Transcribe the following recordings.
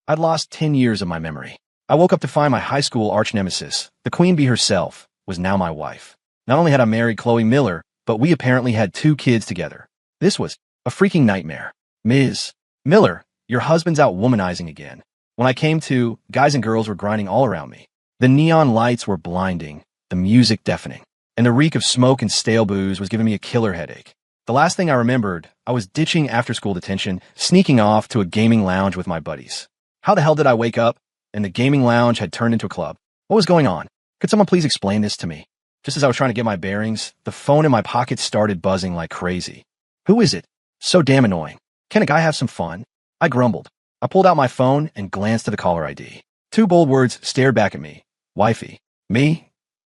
I'd lost 10 years of my memory. I woke up to find my high school arch-nemesis, the queen bee herself, was now my wife. Not only had I married Chloe Miller, but we apparently had 2 kids together. This was a freaking nightmare. Ms. Miller, your husband's out womanizing again. When I came to, guys and girls were grinding all around me. The neon lights were blinding, the music deafening, and the reek of smoke and stale booze was giving me a killer headache. The last thing I remembered, I was ditching after-school detention, sneaking off to a gaming lounge with my buddies. How the hell did I wake up, and the gaming lounge had turned into a club? What was going on? Could someone please explain this to me? Just as I was trying to get my bearings, the phone in my pocket started buzzing like crazy. Who is it? So damn annoying. Can a guy have some fun? I grumbled. I pulled out my phone and glanced at the caller ID. 2 bold words stared back at me. Wifey. Me?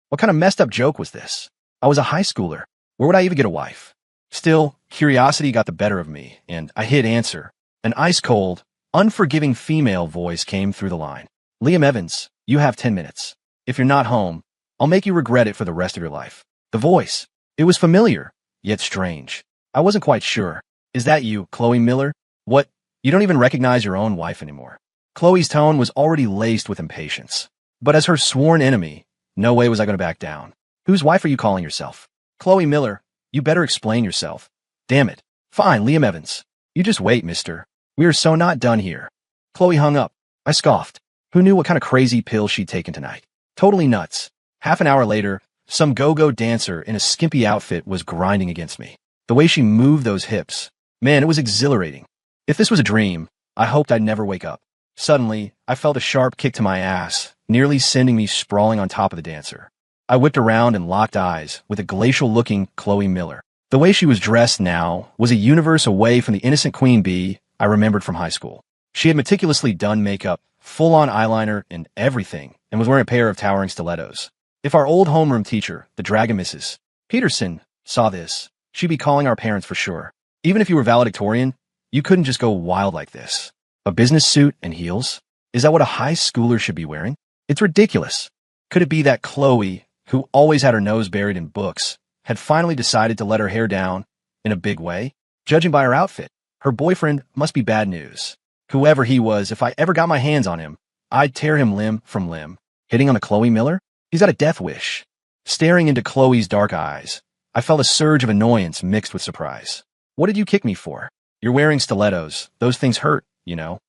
What kind of messed up joke was this? I was a high schooler. Where would I even get a wife? Still, curiosity got the better of me, and I hit answer. An ice-cold, unforgiving female voice came through the line. Liam Evans, you have 10 minutes. If you're not home, I'll make you regret it for the rest of your life. The voice. It was familiar, yet strange. I wasn't quite sure. Is that you, Chloe Miller? What? You don't even recognize your own wife anymore. Chloe's tone was already laced with impatience. But as her sworn enemy, no way was I going to back down. Whose wife are you calling yourself? Chloe Miller, you better explain yourself. Damn it. Fine, Liam Evans. You just wait, mister. We are so not done here. Chloe hung up. I scoffed. Who knew what kind of crazy pill she'd taken tonight? Totally nuts. Half an hour later, some go-go dancer in a skimpy outfit was grinding against me. The way she moved those hips. Man, it was exhilarating. If this was a dream, I hoped I'd never wake up. Suddenly, I felt a sharp kick to my ass, nearly sending me sprawling on top of the dancer. I whipped around and locked eyes with a glacial-looking Chloe Miller. The way she was dressed now was a universe away from the innocent queen bee I remembered from high school. She had meticulously done makeup, full-on eyeliner, and everything, and was wearing a pair of towering stilettos. If our old homeroom teacher, the Dragon Mrs. Peterson, saw this, she'd be calling our parents for sure. Even if you were valedictorian, you couldn't just go wild like this. A business suit and heels? Is that what a high schooler should be wearing? It's ridiculous. Could it be that Chloe, who always had her nose buried in books, had finally decided to let her hair down in a big way? Judging by her outfit, her boyfriend must be bad news. Whoever he was, if I ever got my hands on him, I'd tear him limb from limb. Hitting on a Chloe Miller? He's got a death wish. Staring into Chloe's dark eyes, I felt a surge of annoyance mixed with surprise. What did you kick me for? You're wearing stilettos. Those things hurt, you know.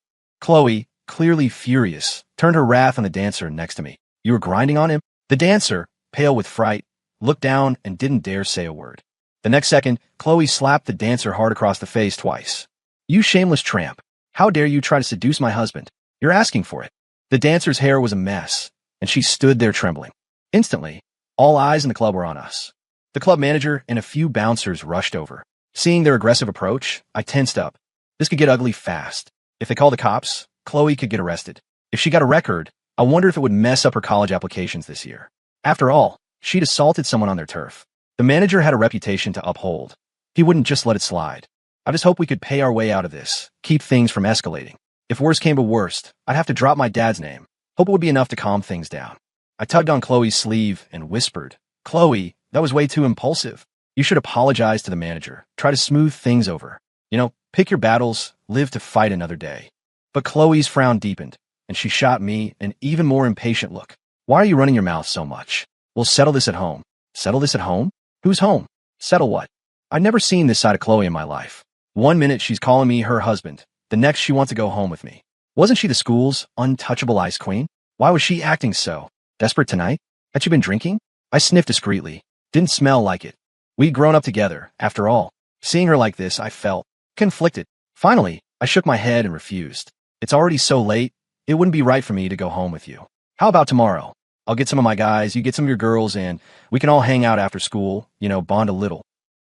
Chloe, clearly furious, turned her wrath on the dancer next to me. You were grinding on him? The dancer, pale with fright, looked down and didn't dare say a word. The next second, Chloe slapped the dancer hard across the face twice. You shameless tramp. How dare you try to seduce my husband? You're asking for it. The dancer's hair was a mess, and she stood there trembling. Instantly, all eyes in the club were on us. The club manager and a few bouncers rushed over. Seeing their aggressive approach, I tensed up. This could get ugly fast. If they called the cops, Chloe could get arrested. If she got a record, I wonder if it would mess up her college applications this year. After all, she'd assaulted someone on their turf. The manager had a reputation to uphold. He wouldn't just let it slide. I just hope we could pay our way out of this, keep things from escalating. If worst came to worst, I'd have to drop my dad's name. Hope it would be enough to calm things down. I tugged on Chloe's sleeve and whispered, Chloe, that was way too impulsive. You should apologize to the manager. Try to smooth things over. You know, pick your battles, live to fight another day. But Chloe's frown deepened, and she shot me an even more impatient look. Why are you running your mouth so much? We'll settle this at home. Settle this at home? Who's home? Settle what? I'd never seen this side of Chloe in my life. One minute she's calling me her husband. The next she wants to go home with me. Wasn't she the school's untouchable ice queen? Why was she acting so desperate tonight? Had she been drinking? I sniffed discreetly. Didn't smell like it. We'd grown up together, after all. Seeing her like this, I felt conflicted. Finally, I shook my head and refused. It's already so late, it wouldn't be right for me to go home with you. How about tomorrow? I'll get some of my guys, you get some of your girls, and we can all hang out after school, bond a little.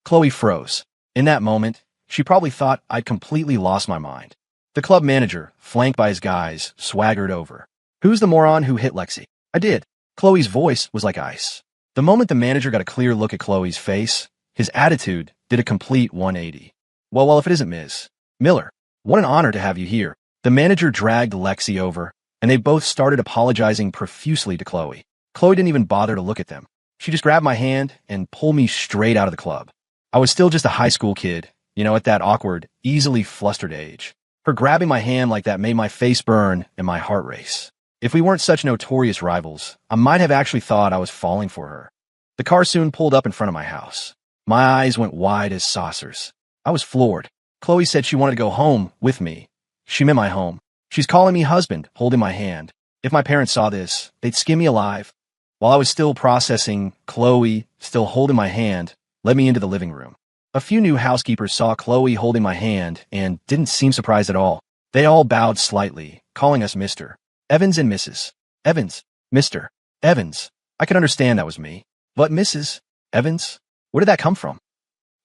Chloe froze. In that moment, she probably thought I'd completely lost my mind. The club manager, flanked by his guys, swaggered over. Who's the moron who hit Lexi? I did. Chloe's voice was like ice. The moment the manager got a clear look at Chloe's face, his attitude did a complete 180. Well, if it isn't Ms. Miller, what an honor to have you here. The manager dragged Lexi over, and they both started apologizing profusely to Chloe. Chloe didn't even bother to look at them. She just grabbed my hand and pulled me straight out of the club. I was still just a high school kid, at that awkward, easily flustered age. Her grabbing my hand like that made my face burn and my heart race. If we weren't such notorious rivals, I might have actually thought I was falling for her. The car soon pulled up in front of my house. My eyes went wide as saucers. I was floored. Chloe said she wanted to go home with me. She meant my home. She's calling me husband, holding my hand. If my parents saw this, they'd skin me alive. While I was still processing, Chloe, still holding my hand, led me into the living room. A few new housekeepers saw Chloe holding my hand and didn't seem surprised at all. They all bowed slightly, calling us Mr. Evans and Mrs. Evans. Mr. Evans. I could understand that was me. But Mrs. Evans? Where did that come from?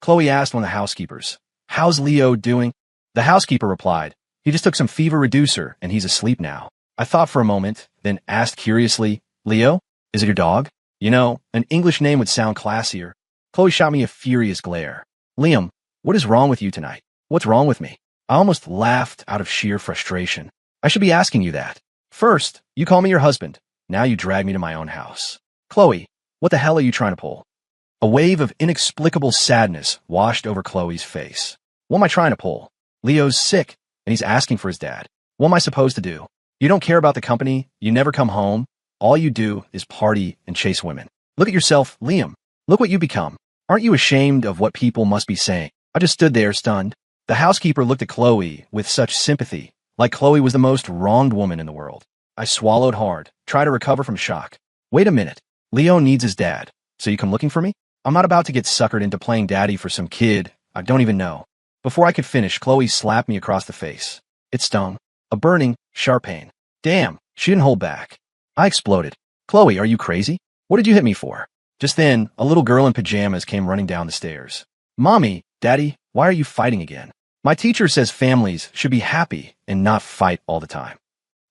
Chloe asked one of the housekeepers. How's Leo doing? The housekeeper replied, he just took some fever reducer and he's asleep now. I thought for a moment, then asked curiously, Leo? Is it your dog? You know, an English name would sound classier. Chloe shot me a furious glare. Liam, what is wrong with you tonight? What's wrong with me? I almost laughed out of sheer frustration. I should be asking you that. First, you call me your husband. Now you drag me to my own house. Chloe, what the hell are you trying to pull? A wave of inexplicable sadness washed over Chloe's face. What am I trying to pull? Leo's sick, and he's asking for his dad. What am I supposed to do? You don't care about the company, you never come home, all you do is party and chase women. Look at yourself, Liam. Look what you become. Aren't you ashamed of what people must be saying? I just stood there stunned. The housekeeper looked at Chloe with such sympathy, like Chloe was the most wronged woman in the world. I swallowed hard, tried to recover from shock. Wait a minute. Leo needs his dad. So you come looking for me? I'm not about to get suckered into playing daddy for some kid I don't even know. Before I could finish, Chloe slapped me across the face. It stung. A burning, sharp pain. Damn, she didn't hold back. I exploded. Chloe, are you crazy? What did you hit me for? Just then, a little girl in pajamas came running down the stairs. Mommy, Daddy, why are you fighting again? My teacher says families should be happy and not fight all the time.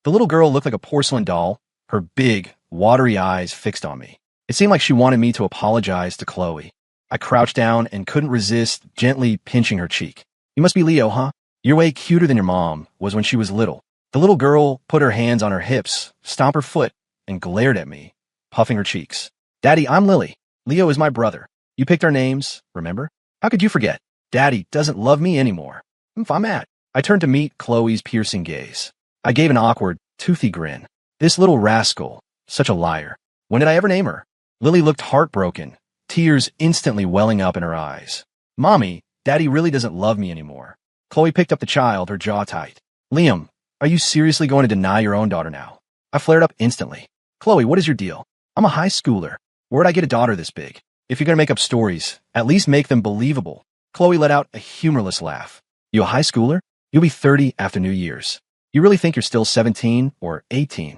The little girl looked like a porcelain doll, her big, watery eyes fixed on me. It seemed like she wanted me to apologize to Chloe. I crouched down and couldn't resist gently pinching her cheek. You must be Leo, huh? You're way cuter than your mom was when she was little. The little girl put her hands on her hips, stomped her foot, and glared at me, puffing her cheeks. Daddy, I'm Lily. Leo is my brother. You picked our names, remember? How could you forget? Daddy doesn't love me anymore. If I'm at. I turned to meet Chloe's piercing gaze. I gave an awkward, toothy grin. This little rascal, such a liar. When did I ever name her? Lily looked heartbroken, tears instantly welling up in her eyes. Mommy, Daddy really doesn't love me anymore. Chloe picked up the child, her jaw tight. Liam, are you seriously going to deny your own daughter now? I flared up instantly. Chloe, what is your deal? I'm a high schooler. Where'd I get a daughter this big? If you're going to make up stories, at least make them believable. Chloe let out a humorless laugh. You a high schooler? You'll be 30 after New Year's. You really think you're still 17 or 18?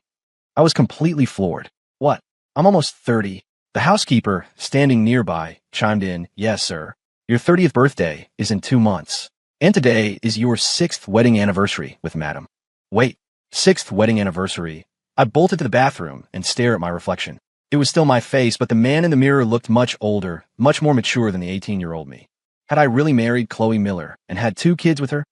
I was completely floored. What? I'm almost 30. The housekeeper, standing nearby, chimed in, Yes, sir. Your 30th birthday is in 2 months. And today is your 6th wedding anniversary with Madam. Wait, 6th wedding anniversary. I bolted to the bathroom and stared at my reflection. It was still my face, but the man in the mirror looked much older, much more mature than the 18-year-old me. Had I really married Chloe Miller and had 2 kids with her?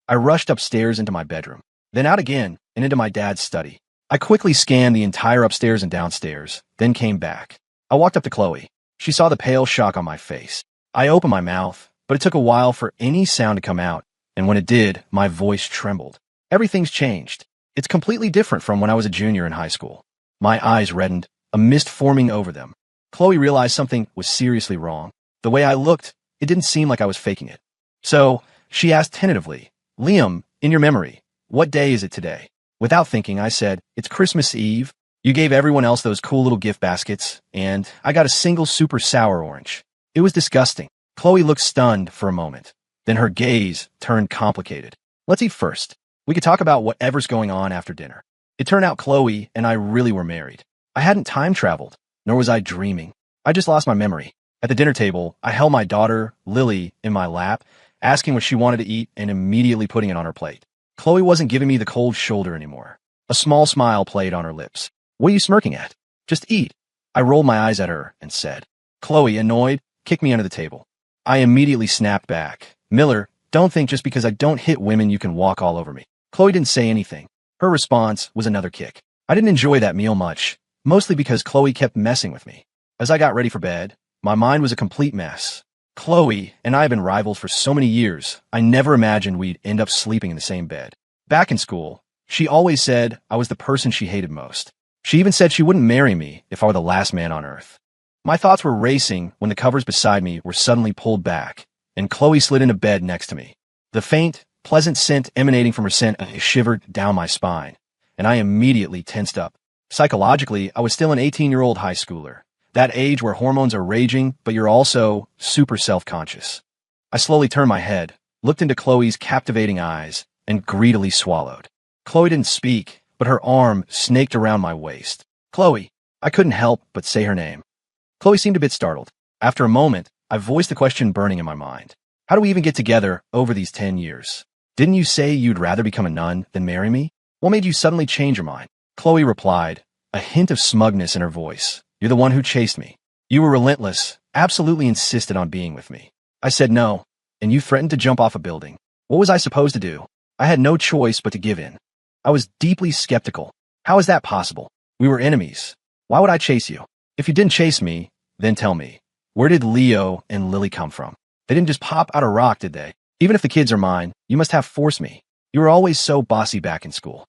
I rushed upstairs into my bedroom, then out again and into my dad's study. I quickly scanned the entire upstairs and downstairs, then came back. I walked up to Chloe. She saw the pale shock on my face. I opened my mouth, but it took a while for any sound to come out, and when it did, my voice trembled. Everything's changed. It's completely different from when I was a junior in high school. My eyes reddened, a mist forming over them. Chloe realized something was seriously wrong. The way I looked, it didn't seem like I was faking it. So, she asked tentatively, Liam, in your memory, what day is it today? Without thinking, I said, it's Christmas Eve. You gave everyone else those cool little gift baskets, and I got a single super sour orange. It was disgusting. Chloe looked stunned for a moment. Then her gaze turned complicated. Let's eat first. We could talk about whatever's going on after dinner. It turned out Chloe and I really were married. I hadn't time traveled, nor was I dreaming. I just lost my memory. At the dinner table, I held my daughter, Lily, in my lap, asking what she wanted to eat and immediately putting it on her plate. Chloe wasn't giving me the cold shoulder anymore. A small smile played on her lips. What are you smirking at? Just eat. I rolled my eyes at her and said. Chloe, annoyed, kicked me under the table. I immediately snapped back. Miller, don't think just because I don't hit women you can walk all over me. Chloe didn't say anything. Her response was another kick. I didn't enjoy that meal much, mostly because Chloe kept messing with me. As I got ready for bed, my mind was a complete mess. Chloe and I have been rivals for so many years, I never imagined we'd end up sleeping in the same bed. Back in school, she always said I was the person she hated most. She even said she wouldn't marry me if I were the last man on earth. My thoughts were racing when the covers beside me were suddenly pulled back, and Chloe slid into bed next to me. The faint, pleasant scent emanating from her scent shivered down my spine, and I immediately tensed up. Psychologically, I was still an 18-year-old high schooler. That age where hormones are raging, but you're also super self-conscious. I slowly turned my head, looked into Chloe's captivating eyes, and greedily swallowed. Chloe didn't speak, but her arm snaked around my waist. Chloe. I couldn't help but say her name. Chloe seemed a bit startled. After a moment, I voiced the question burning in my mind. How do we even get together over these 10 years? Didn't you say you'd rather become a nun than marry me? What made you suddenly change your mind? Chloe replied, a hint of smugness in her voice. You're the one who chased me. You were relentless, absolutely insisted on being with me. I said no, and you threatened to jump off a building. What was I supposed to do? I had no choice but to give in. I was deeply skeptical. How is that possible? We were enemies. Why would I chase you? If you didn't chase me, then tell me, where did Leo and Lily come from? They didn't just pop out of rock, did they? Even if the kids are mine, you must have forced me. You were always so bossy back in school.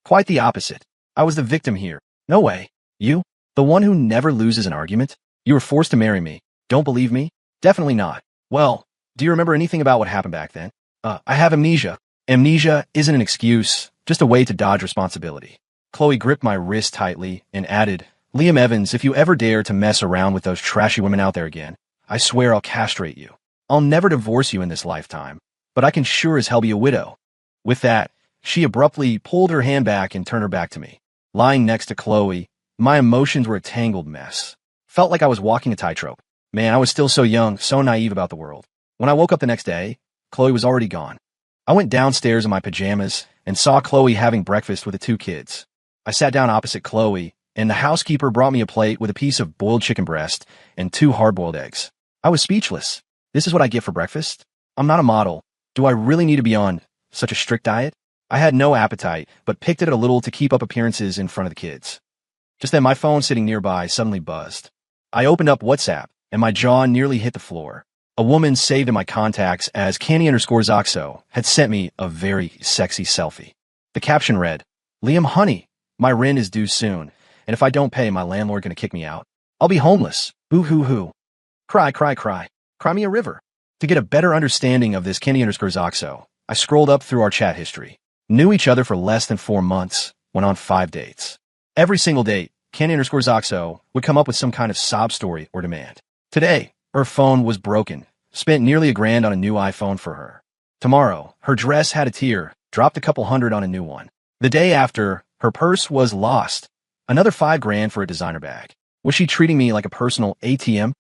Quite the opposite. I was the victim here. No way. You? The one who never loses an argument? You were forced to marry me. Don't believe me? Definitely not. Well, do you remember anything about what happened back then? I have amnesia. Amnesia isn't an excuse, just a way to dodge responsibility. Chloe gripped my wrist tightly and added, Liam Evans, if you ever dare to mess around with those trashy women out there again, I swear I'll castrate you. I'll never divorce you in this lifetime, but I can sure as hell be a widow. With that, she abruptly pulled her hand back and turned her back to me. Lying next to Chloe, my emotions were a tangled mess. Felt like I was walking a tightrope. Man, I was still so young, so naive about the world. When I woke up the next day, Chloe was already gone. I went downstairs in my pajamas and saw Chloe having breakfast with the two kids. I sat down opposite Chloe, and the housekeeper brought me a plate with a piece of boiled chicken breast and 2 hard-boiled eggs. I was speechless. This is what I get for breakfast? I'm not a model. Do I really need to be on such a strict diet? I had no appetite, but picked at it a little to keep up appearances in front of the kids. Just then my phone sitting nearby suddenly buzzed. I opened up WhatsApp, and my jaw nearly hit the floor. A woman saved in my contacts as Candy_Zoxo had sent me a very sexy selfie. The caption read, Liam honey, my rent is due soon, and if I don't pay, my landlord gonna kick me out. I'll be homeless. Boo-hoo-hoo. Cry, cry, cry. Cry me a river. To get a better understanding of this Candy_Zoxo, I scrolled up through our chat history. Knew each other for less than 4 months, went on 5 dates. Every single date, Candy_Zoxo would come up with some kind of sob story or demand. Today, her phone was broken. Spent nearly $1,000 on a new iPhone for her. Tomorrow, her dress had a tear. Dropped a couple hundred on a new one. The day after, her purse was lost. Another $5,000 for a designer bag. Was she treating me like a personal ATM?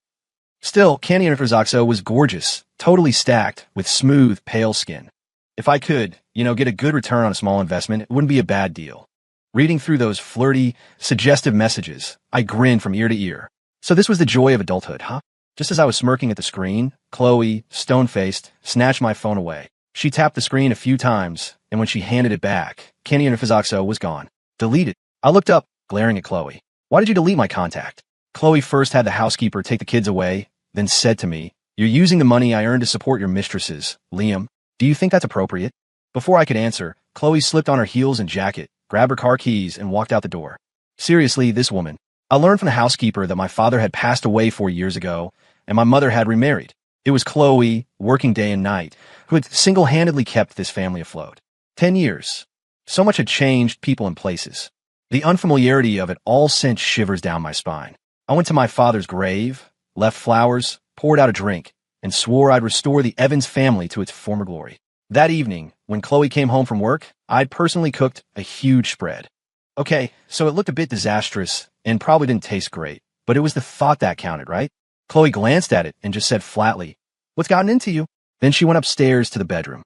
Still, Candy_Zoxo was gorgeous, totally stacked, with smooth, pale skin. If I could, get a good return on a small investment, it wouldn't be a bad deal. Reading through those flirty, suggestive messages, I grinned from ear to ear. So this was the joy of adulthood, huh? Just as I was smirking at the screen, Chloe, stone-faced, snatched my phone away. She tapped the screen a few times, and when she handed it back, Candy_Zoxo was gone. Deleted. I looked up, glaring at Chloe. Why did you delete my contact? Chloe first had the housekeeper take the kids away, then said to me, You're using the money I earned to support your mistresses, Liam. Do you think that's appropriate? Before I could answer, Chloe slipped on her heels and jacket, grabbed her car keys, and walked out the door. Seriously, this woman. I learned from the housekeeper that my father had passed away 4 years ago, and my mother had remarried. It was Chloe, working day and night, who had single-handedly kept this family afloat. 10 years. So much had changed people and places. The unfamiliarity of it all sent shivers down my spine. I went to my father's grave, left flowers, poured out a drink, and swore I'd restore the Evans family to its former glory. That evening, when Chloe came home from work, I'd personally cooked a huge spread. Okay, so it looked a bit disastrous and probably didn't taste great, but it was the thought that counted, right? Chloe glanced at it and just said flatly, What's gotten into you? Then she went upstairs to the bedroom.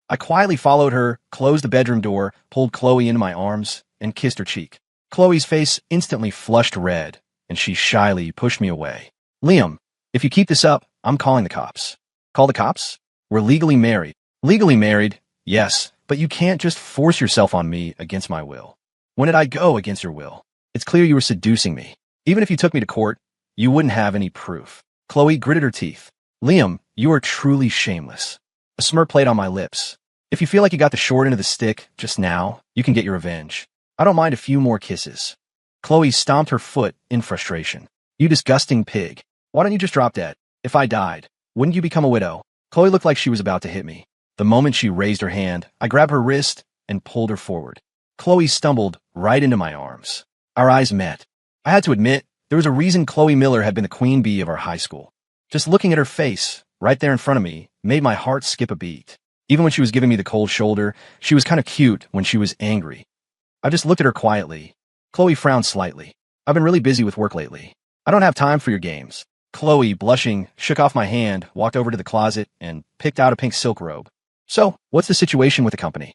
I quietly followed her, closed the bedroom door, pulled Chloe into my arms, and kissed her cheek. Chloe's face instantly flushed red, and she shyly pushed me away. Liam, if you keep this up, I'm calling the cops. Call the cops? We're legally married. Legally married, yes, but you can't just force yourself on me against my will. When did I go against your will? It's clear you were seducing me. Even if you took me to court, you wouldn't have any proof. Chloe gritted her teeth. Liam, You are truly shameless. A smirk played on my lips. If you feel like you got the short end of the stick just now, you can get your revenge. I don't mind a few more kisses. Chloe stomped her foot in frustration. You disgusting pig. Why don't you just drop dead? If I died, wouldn't you become a widow? Chloe looked like she was about to hit me. The moment she raised her hand, I grabbed her wrist and pulled her forward. Chloe stumbled right into my arms. Our eyes met. I had to admit, there was a reason Chloe Miller had been the queen bee of our high school. Just looking at her face, right there in front of me, made my heart skip a beat. Even when she was giving me the cold shoulder, she was kind of cute when she was angry. I just looked at her quietly. Chloe frowned slightly. I've been really busy with work lately. I don't have time for your games. Chloe, blushing, shook off my hand, walked over to the closet, and picked out a pink silk robe. So, what's the situation with the company?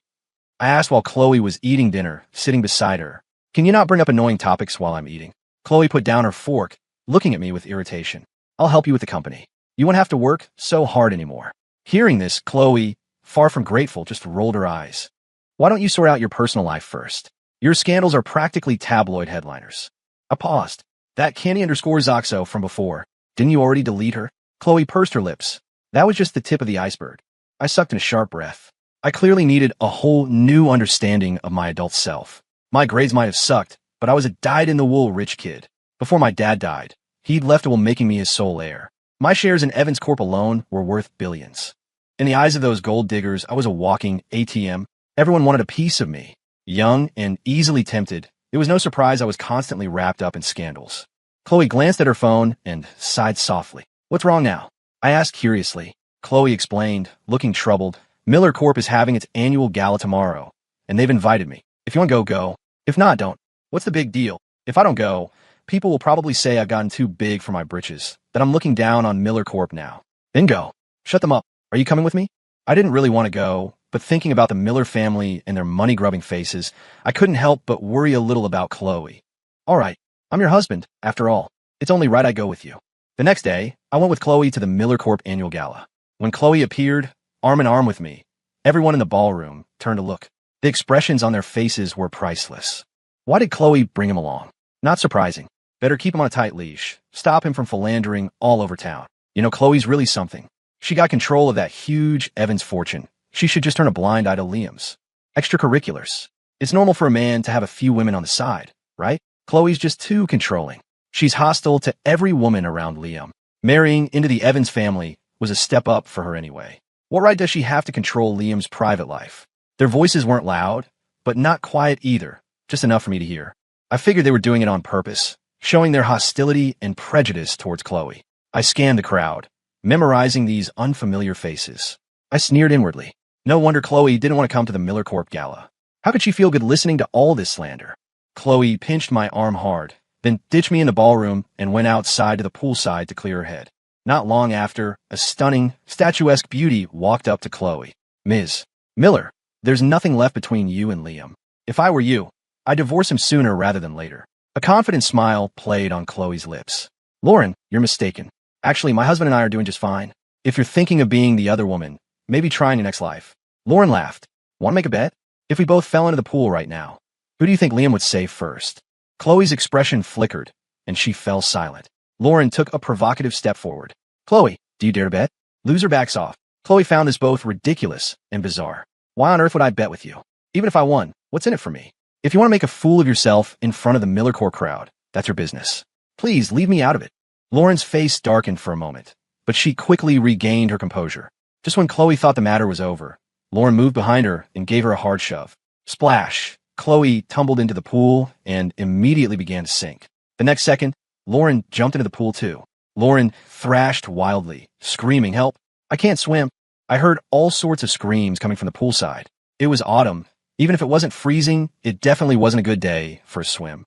I asked while Chloe was eating dinner, sitting beside her. Can you not bring up annoying topics while I'm eating? Chloe put down her fork, looking at me with irritation. I'll help you with the company. You won't have to work so hard anymore. Hearing this, Chloe, far from grateful, just rolled her eyes. Why don't you sort out your personal life first? Your scandals are practically tabloid headliners. I paused. That Candy_Zoxo from before. Didn't you already delete her? Chloe pursed her lips. That was just the tip of the iceberg. I sucked in a sharp breath. I clearly needed a whole new understanding of my adult self. My grades might have sucked, but I was a dyed-in-the-wool rich kid. Before my dad died, he'd left a will making me his sole heir. My shares in Evans Corp alone were worth billions. In the eyes of those gold diggers, I was a walking ATM. Everyone wanted a piece of me. Young and easily tempted, it was no surprise I was constantly wrapped up in scandals. Chloe glanced at her phone and sighed softly. What's wrong now? I asked curiously. Chloe explained, looking troubled. Miller Corp is having its annual gala tomorrow, and they've invited me. If you want to go, go. If not, don't. What's the big deal? If I don't go, people will probably say I've gotten too big for my britches, that I'm looking down on Miller Corp now. Then go. Shut them up. Are you coming with me? I didn't really want to go, but thinking about the Miller family and their money-grubbing faces, I couldn't help but worry a little about Chloe. All right, I'm your husband, after all. It's only right I go with you. The next day, I went with Chloe to the Miller Corp annual gala. When Chloe appeared, arm in arm with me, everyone in the ballroom turned to look. The expressions on their faces were priceless. Why did Chloe bring him along? Not surprising. Better keep him on a tight leash. Stop him from philandering all over town. You know, Chloe's really something. She got control of that huge Evans fortune. She should just turn a blind eye to Liam's. Extracurriculars. It's normal for a man to have a few women on the side, right? Chloe's just too controlling. She's hostile to every woman around Liam. Marrying into the Evans family was a step up for her anyway. What right does she have to control Liam's private life? Their voices weren't loud, but not quiet either, just enough for me to hear. I figured they were doing it on purpose, showing their hostility and prejudice towards Chloe. I scanned the crowd, memorizing these unfamiliar faces. I sneered inwardly. No wonder Chloe didn't want to come to the Miller Corp gala. How could she feel good listening to all this slander? Chloe pinched my arm hard, then ditched me in the ballroom and went outside to the poolside to clear her head. Not long after, a stunning, statuesque beauty walked up to Chloe. Ms. Miller, there's nothing left between you and Liam. If I were you, I'd divorce him sooner rather than later. A confident smile played on Chloe's lips. Lauren, you're mistaken. Actually, my husband and I are doing just fine. If you're thinking of being the other woman, maybe try in your next life. Lauren laughed. Want to make a bet? If we both fell into the pool right now, who do you think Liam would save first? Chloe's expression flickered, and she fell silent. Lauren took a provocative step forward. Chloe, do you dare to bet? Loser backs off. Chloe found this both ridiculous and bizarre. Why on earth would I bet with you? Even if I won, what's in it for me? If you want to make a fool of yourself in front of the Miller Corp crowd, that's your business. Please leave me out of it. Lauren's face darkened for a moment, but she quickly regained her composure. Just when Chloe thought the matter was over, Lauren moved behind her and gave her a hard shove. Splash! Chloe tumbled into the pool and immediately began to sink. The next second, Lauren jumped into the pool too. Lauren thrashed wildly, screaming, "Help! I can't swim!" I heard all sorts of screams coming from the poolside. It was autumn. Even if it wasn't freezing, it definitely wasn't a good day for a swim.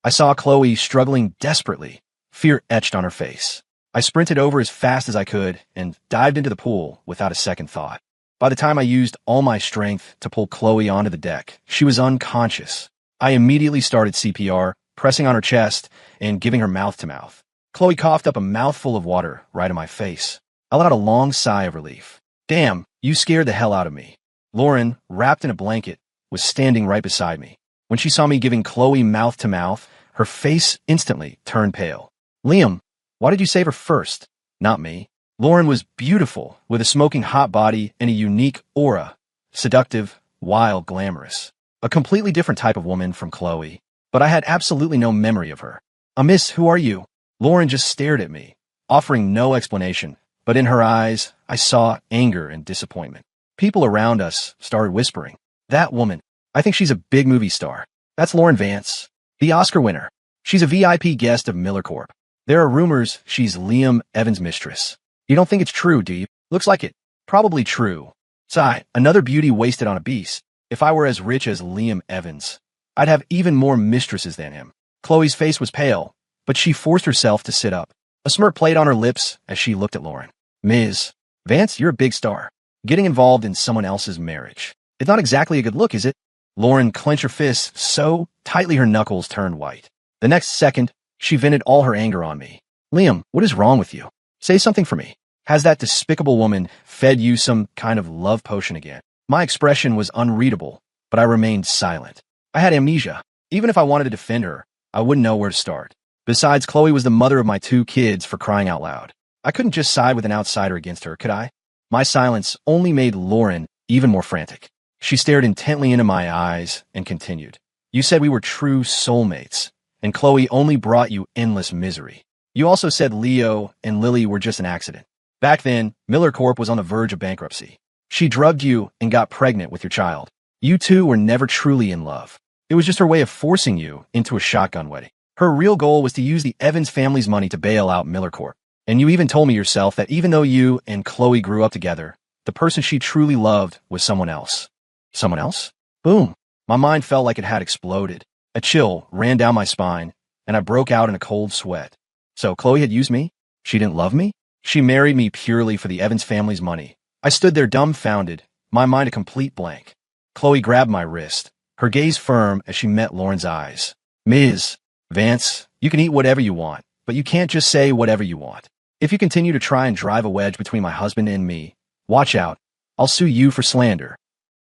I saw Chloe struggling desperately, fear etched on her face. I sprinted over as fast as I could and dived into the pool without a second thought. By the time I used all my strength to pull Chloe onto the deck, she was unconscious. I immediately started CPR, pressing on her chest and giving her mouth to mouth. Chloe coughed up a mouthful of water right in my face. I let out a long sigh of relief. Damn, you scared the hell out of me. Lauren, wrapped in a blanket, was standing right beside me. When she saw me giving Chloe mouth to mouth, her face instantly turned pale. Liam, why did you save her first? Not me. Lauren was beautiful, with a smoking hot body and a unique aura. Seductive, wild, glamorous. A completely different type of woman from Chloe. But I had absolutely no memory of her. Miss, who are you? Lauren just stared at me, offering no explanation, but in her eyes, I saw anger and disappointment. People around us started whispering. That woman, I think she's a big movie star. That's Lauren Vance, the Oscar winner. She's a VIP guest of Miller Corp. There are rumors she's Liam Evans' mistress. You don't think it's true, do you? Looks like it. Probably true. Sigh, another beauty wasted on a beast. If I were as rich as Liam Evans, I'd have even more mistresses than him. Chloe's face was pale, but she forced herself to sit up. A smirk played on her lips as she looked at Lauren. Ms. Vance, you're a big star. Getting involved in someone else's marriage. It's not exactly a good look, is it? Lauren clenched her fists so tightly her knuckles turned white. The next second, she vented all her anger on me. Liam, what is wrong with you? Say something for me. Has that despicable woman fed you some kind of love potion again? My expression was unreadable, but I remained silent. I had amnesia. Even if I wanted to defend her, I wouldn't know where to start. Besides, Chloe was the mother of my 2 kids, for crying out loud. I couldn't just side with an outsider against her, could I? My silence only made Lauren even more frantic. She stared intently into my eyes and continued. You said we were true soulmates, and Chloe only brought you endless misery. You also said Leo and Lily were just an accident. Back then, Miller Corp was on the verge of bankruptcy. She drugged you and got pregnant with your child. You two were never truly in love. It was just her way of forcing you into a shotgun wedding. Her real goal was to use the Evans family's money to bail out Miller Corp. And you even told me yourself that even though you and Chloe grew up together, the person she truly loved was someone else. Someone else? Boom. My mind felt like it had exploded. A chill ran down my spine, and I broke out in a cold sweat. So Chloe had used me? She didn't love me? She married me purely for the Evans family's money. I stood there dumbfounded, my mind a complete blank. Chloe grabbed my wrist, her gaze firm as she met Lauren's eyes. Ms. Vance, you can eat whatever you want, but you can't just say whatever you want. If you continue to try and drive a wedge between my husband and me, watch out. I'll sue you for slander.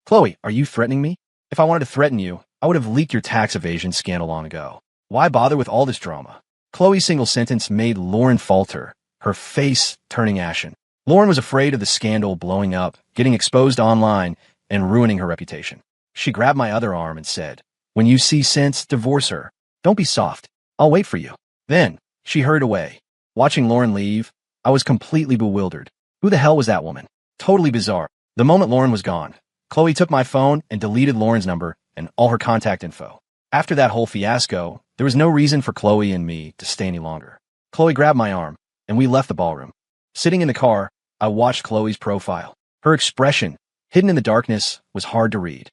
Chloe, are you threatening me? If I wanted to threaten you, I would have leaked your tax evasion scandal long ago. Why bother with all this drama? Chloe's single sentence made Lauren falter, her face turning ashen. Lauren was afraid of the scandal blowing up, getting exposed online, and ruining her reputation. She grabbed my other arm and said, when you see sense, divorce her. Don't be soft. I'll wait for you. Then, she hurried away. Watching Lauren leave, I was completely bewildered. Who the hell was that woman? Totally bizarre. The moment Lauren was gone, Chloe took my phone and deleted Lauren's number and all her contact info. After that whole fiasco, there was no reason for Chloe and me to stay any longer. Chloe grabbed my arm, and we left the ballroom. Sitting in the car, I watched Chloe's profile. Her expression, hidden in the darkness, was hard to read.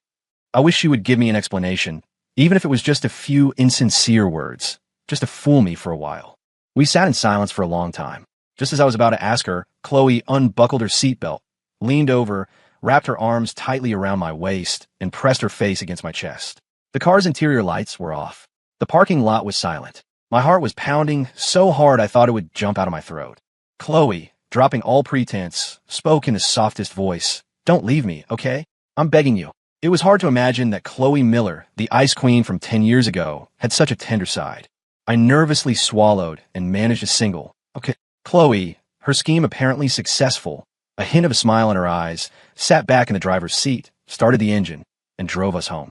I wish she would give me an explanation, even if it was just a few insincere words, just to fool me for a while. We sat in silence for a long time. Just as I was about to ask her, Chloe unbuckled her seatbelt, leaned over, wrapped her arms tightly around my waist, and pressed her face against my chest. The car's interior lights were off. The parking lot was silent. My heart was pounding so hard I thought it would jump out of my throat. Chloe, dropping all pretense, spoke in the softest voice. Don't leave me, okay? I'm begging you. It was hard to imagine that Chloe Miller, the ice queen from 10 years ago, had such a tender side. I nervously swallowed and managed a single. Okay. Chloe, her scheme apparently successful, a hint of a smile in her eyes, sat back in the driver's seat, started the engine, and drove us home.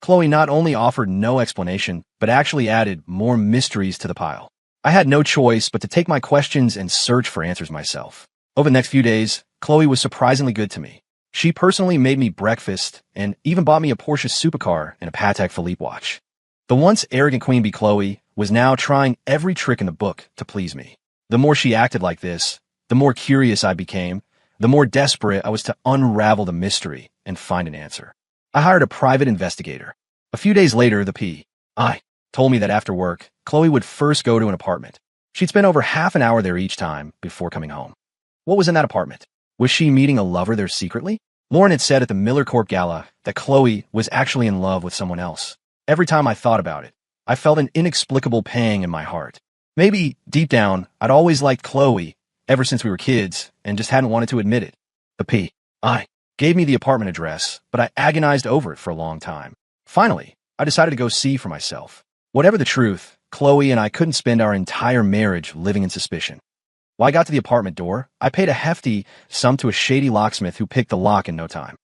Chloe not only offered no explanation, but actually added more mysteries to the pile. I had no choice but to take my questions and search for answers myself. Over the next few days, Chloe was surprisingly good to me. She personally made me breakfast and even bought me a Porsche supercar and a Patek Philippe watch. The once arrogant Queen Bee Chloe was now trying every trick in the book to please me. The more she acted like this, the more curious I became, the more desperate I was to unravel the mystery and find an answer. I hired a private investigator. A few days later, the P.I. told me that after work, Chloe would first go to an apartment. She'd spend over half an hour there each time before coming home. What was in that apartment? Was she meeting a lover there secretly? Lauren had said at the Miller Corp Gala that Chloe was actually in love with someone else. Every time I thought about it, I felt an inexplicable pang in my heart. Maybe, deep down, I'd always liked Chloe ever since we were kids and just hadn't wanted to admit it. The P.I. gave me the apartment address, but I agonized over it for a long time. Finally, I decided to go see for myself. Whatever the truth, Chloe and I couldn't spend our entire marriage living in suspicion. When I got to the apartment door, I paid a hefty sum to a shady locksmith who picked the lock in no time.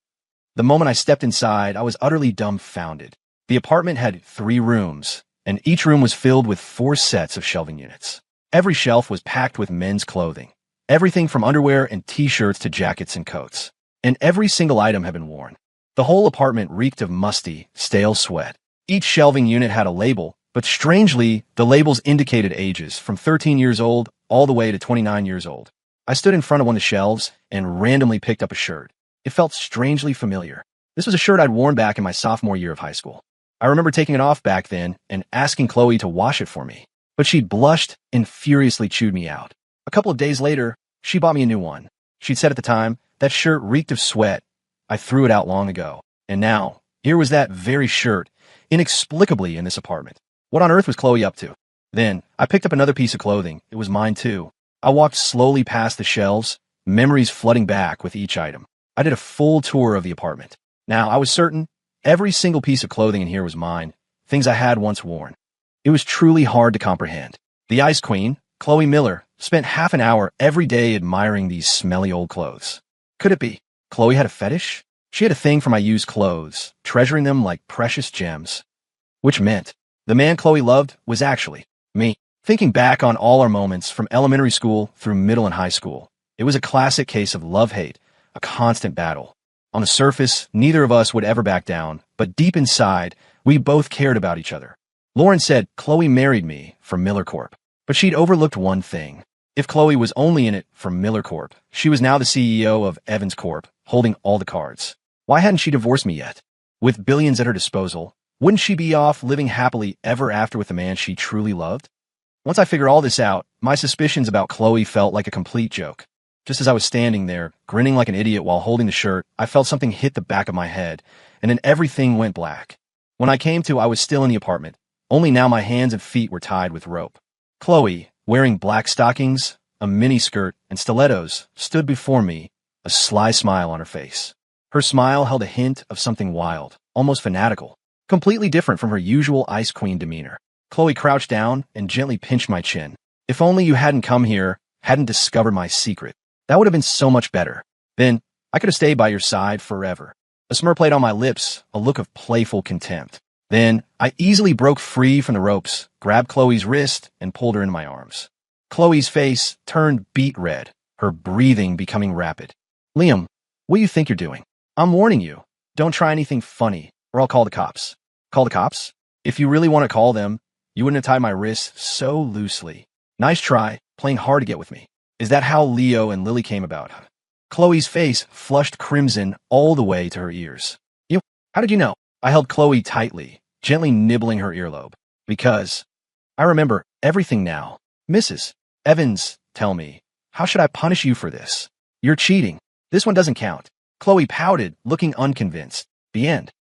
The moment I stepped inside, I was utterly dumbfounded. The apartment had 3 rooms, and each room was filled with 4 sets of shelving units. Every shelf was packed with men's clothing, everything from underwear and t-shirts to jackets and coats. And every single item had been worn. The whole apartment reeked of musty, stale sweat. Each shelving unit had a label, but strangely, the labels indicated ages from 13 years old all the way to 29 years old. I stood in front of one of the shelves and randomly picked up a shirt. It felt strangely familiar. This was a shirt I'd worn back in my sophomore year of high school. I remember taking it off back then and asking Chloe to wash it for me, but she'd blushed and furiously chewed me out. A couple of days later, she bought me a new one. She'd said at the time, that shirt reeked of sweat. I threw it out long ago. And now, here was that very shirt, inexplicably in this apartment. What on earth was Chloe up to? Then, I picked up another piece of clothing. It was mine too. I walked slowly past the shelves, memories flooding back with each item. I did a full tour of the apartment. Now, I was certain every single piece of clothing in here was mine, things I had once worn. It was truly hard to comprehend. The Ice Queen, Chloe Miller, spent half an hour every day admiring these smelly old clothes. Could it be Chloe had a fetish? She had a thing for my used clothes, treasuring them like precious gems. Which meant the man Chloe loved was actually me. Thinking back on all our moments from elementary school through middle and high school, it was a classic case of love-hate, a constant battle. On the surface, neither of us would ever back down, but deep inside, we both cared about each other. Lauren said Chloe married me for Miller Corp, but she'd overlooked one thing. If Chloe was only in it for Miller Corp, she was now the CEO of Evans Corp, holding all the cards. Why hadn't she divorced me yet? With billions at her disposal, wouldn't she be off living happily ever after with the man she truly loved? Once I figured all this out, my suspicions about Chloe felt like a complete joke. Just as I was standing there, grinning like an idiot while holding the shirt, I felt something hit the back of my head, and then everything went black. When I came to, I was still in the apartment, only now my hands and feet were tied with rope. Chloe, wearing black stockings, a mini-skirt, and stilettos, stood before me, a sly smile on her face. Her smile held a hint of something wild, almost fanatical, completely different from her usual Ice Queen demeanor. Chloe crouched down and gently pinched my chin. If only you hadn't come here, hadn't discovered my secret. That would have been so much better. Then, I could have stayed by your side forever. A smirk played on my lips, a look of playful contempt. Then, I easily broke free from the ropes, grabbed Chloe's wrist, and pulled her into my arms. Chloe's face turned beet red, her breathing becoming rapid. Liam, what do you think you're doing? I'm warning you. Don't try anything funny, or I'll call the cops. Call the cops? If you really want to call them, you wouldn't have tied my wrists so loosely. Nice try, playing hard to get with me. Is that how Leo and Lily came about? Chloe's face flushed crimson all the way to her ears. How did you know? I held Chloe tightly, gently nibbling her earlobe. Because I remember everything now. Mrs. Evans, tell me, how should I punish you for this? You're cheating. This one doesn't count. Chloe pouted, looking unconvinced. The end.